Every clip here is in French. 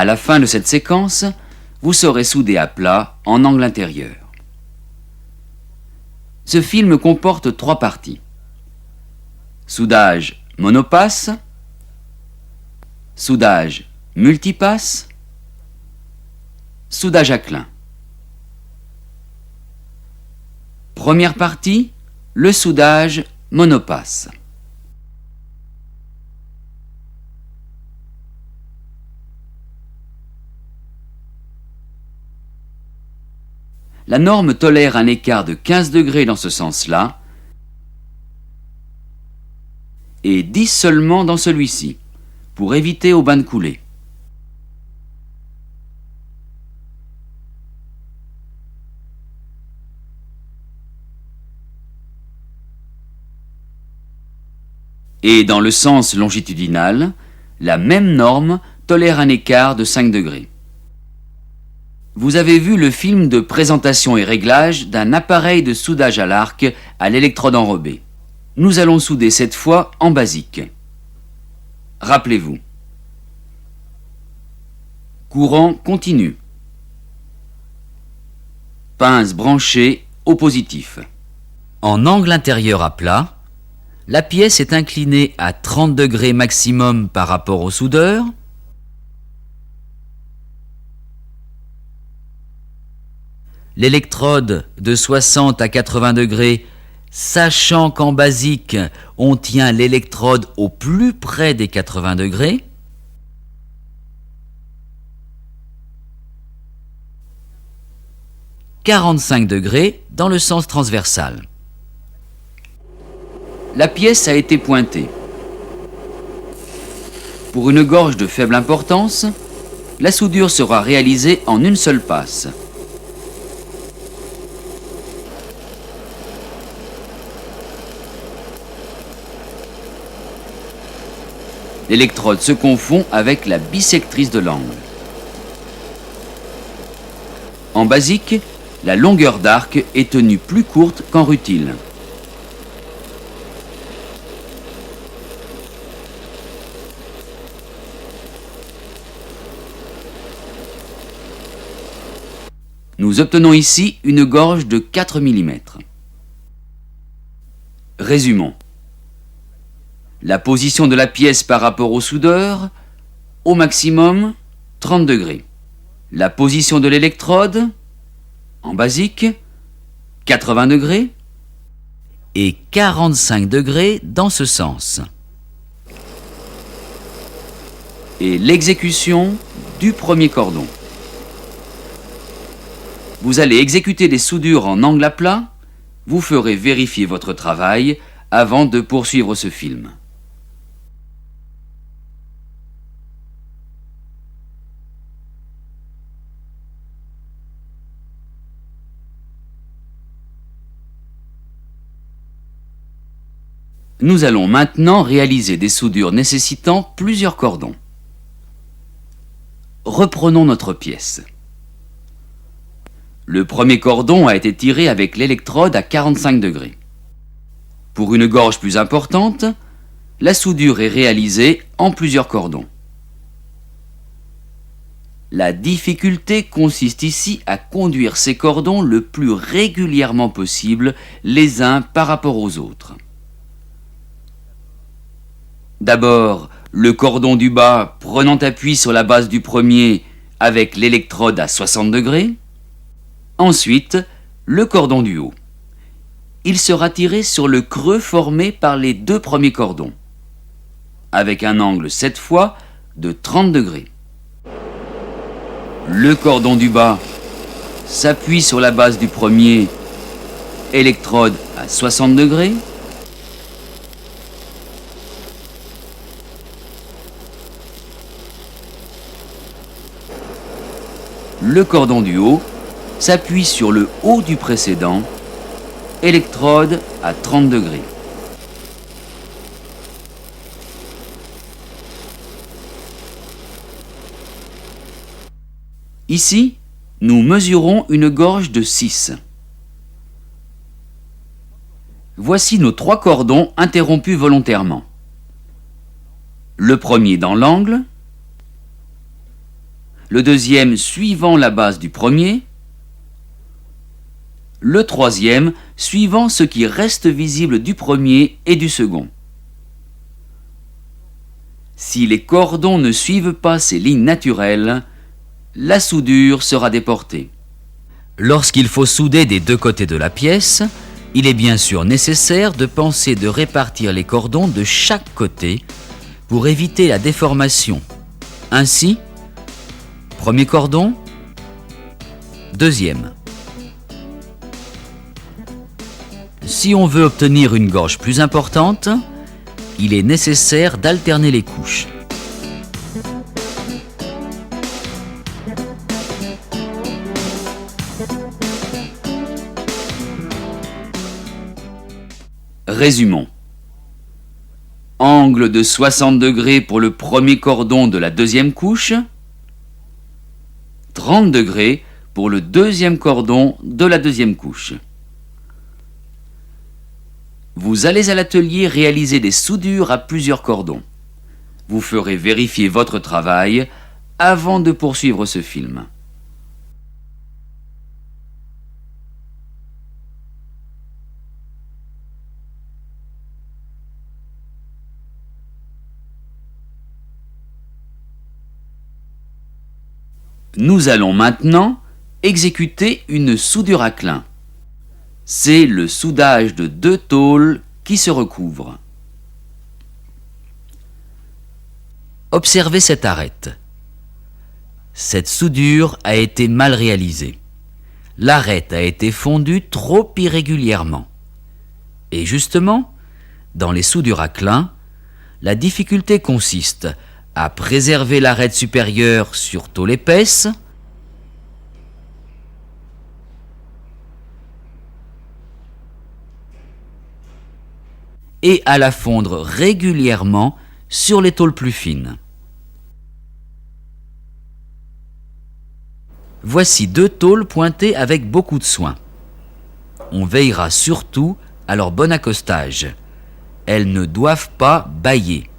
À la fin de cette séquence, vous serez soudé à plat en angle intérieur. Ce film comporte 3 parties. Soudage monopasse, soudage multipasse, soudage à clin. Première partie, le soudage monopasse. La norme tolère un écart de 15 degrés dans ce sens-là et 10 seulement dans celui-ci, pour éviter au bain de coulée. Et dans le sens longitudinal, la même norme tolère un écart de 5 degrés. Vous avez vu le film de présentation et réglage d'un appareil de soudage à l'arc à l'électrode enrobée. Nous allons souder cette fois en basique. Rappelez-vous. Courant continu. Pince branchée au positif. En angle intérieur à plat, la pièce est inclinée à 30 degrés maximum par rapport au soudeur. L'électrode de 60 à 80 degrés, sachant qu'en basique, on tient l'électrode au plus près des 80 degrés. « 45 degrés dans le sens transversal. La pièce a été pointée. Pour une gorge de faible importance, la soudure sera réalisée en une seule passe. L'électrode se confond avec la bissectrice de l'angle. En basique, la longueur d'arc est tenue plus courte qu'en rutile. Nous obtenons ici une gorge de 4 mm. Résumons. La position de la pièce par rapport au soudeur, au maximum 30 degrés. La position de l'électrode, en basique, 80 degrés et 45 degrés dans ce sens. Et l'exécution du premier cordon. Vous allez exécuter des soudures en angle à plat, vous ferez vérifier votre travail avant de poursuivre ce film. Nous allons maintenant réaliser des soudures nécessitant plusieurs cordons. Reprenons notre pièce. Le premier cordon a été tiré avec l'électrode à 45 degrés. Pour une gorge plus importante, la soudure est réalisée en plusieurs cordons. La difficulté consiste ici à conduire ces cordons le plus régulièrement possible les uns par rapport aux autres. D'abord, le cordon du bas prenant appui sur la base du premier avec l'électrode à 60 degrés. Ensuite, le cordon du haut. Il sera tiré sur le creux formé par les 2 premiers cordons, avec un angle cette fois de 30 degrés. Le cordon du bas s'appuie sur la base du premier, électrode à 60 degrés. Le cordon du haut s'appuie sur le haut du précédent, électrode à 30 degrés. Ici, nous mesurons une gorge de 6. Voici nos 3 cordons interrompus volontairement. Le premier dans l'angle, le deuxième suivant la base du premier, le troisième suivant ce qui reste visible du premier et du second. Si les cordons ne suivent pas ces lignes naturelles, la soudure sera déportée. Lorsqu'il faut souder des deux côtés de la pièce, il est bien sûr nécessaire de penser de répartir les cordons de chaque côté pour éviter la déformation. Ainsi, premier cordon, deuxième. Si on veut obtenir une gorge plus importante, il est nécessaire d'alterner les couches. Résumons. Angle de 60 degrés pour le premier cordon de la deuxième couche, 30 degrés pour le deuxième cordon de la deuxième couche. Vous allez à l'atelier réaliser des soudures à plusieurs cordons. Vous ferez vérifier votre travail avant de poursuivre ce film. Nous allons maintenant exécuter une soudure à clin. C'est le soudage de deux tôles qui se recouvrent. Observez cette arête. Cette soudure a été mal réalisée. L'arête a été fondue trop irrégulièrement. Et justement, dans les soudures à clin, la difficulté consiste à préserver l'arête supérieure sur tôle épaisse et à la fondre régulièrement sur les tôles plus fines. Voici deux tôles pointées avec beaucoup de soin. On veillera surtout à leur bon accostage. Elles ne doivent pas bâiller.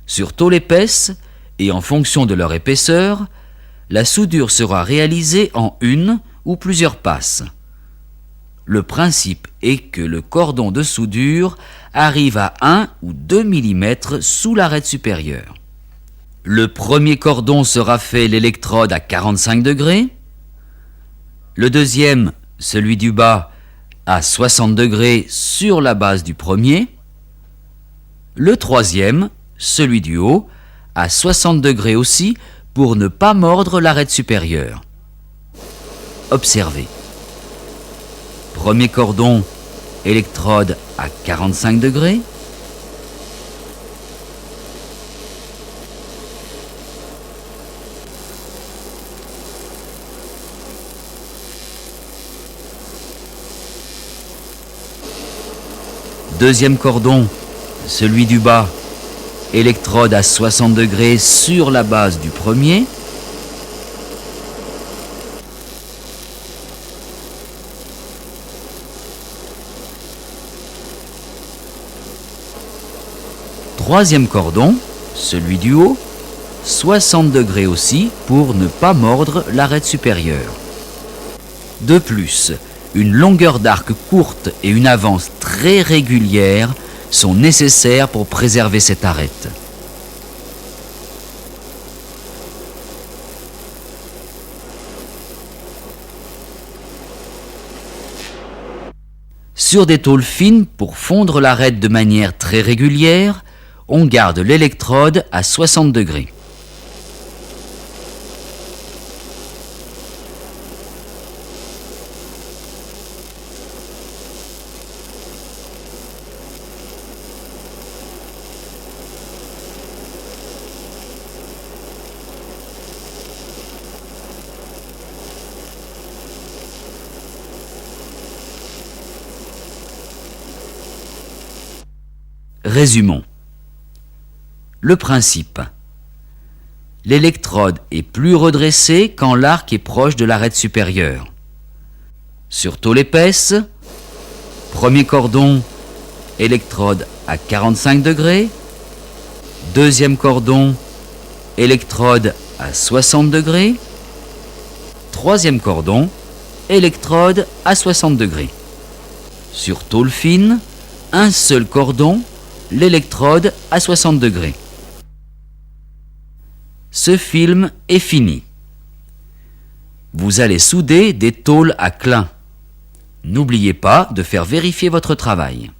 Sur tôle épaisse, et en fonction de leur épaisseur, la soudure sera réalisée en une ou plusieurs passes. Le principe est que le cordon de soudure arrive à 1 ou 2 mm sous l'arête supérieure. Le premier cordon sera fait l'électrode à 45 degrés, le deuxième, celui du bas, à 60 degrés sur la base du premier, le troisième, celui du haut, à 60 degrés aussi pour ne pas mordre l'arête supérieure. Observez. Premier cordon, électrode à 45 degrés. Deuxième cordon, celui du bas, électrode à 60 degrés sur la base du premier. Troisième cordon, celui du haut, 60 degrés aussi pour ne pas mordre l'arête supérieure. De plus, une longueur d'arc courte et une avance très régulière sont nécessaires pour préserver cette arête. Sur des tôles fines, pour fondre l'arête de manière très régulière, on garde l'électrode à 60 degrés. Résumons. Le principe. L'électrode est plus redressée quand l'arc est proche de l'arête supérieure. Sur tôle épaisse, premier cordon, électrode à 45 degrés, deuxième cordon, électrode à 60 degrés. Troisième cordon, électrode à 60 degrés. Sur tôle fine, un seul cordon, l'électrode à 60 degrés. Ce film est fini. Vous allez souder des tôles à clin. N'oubliez pas de faire vérifier votre travail.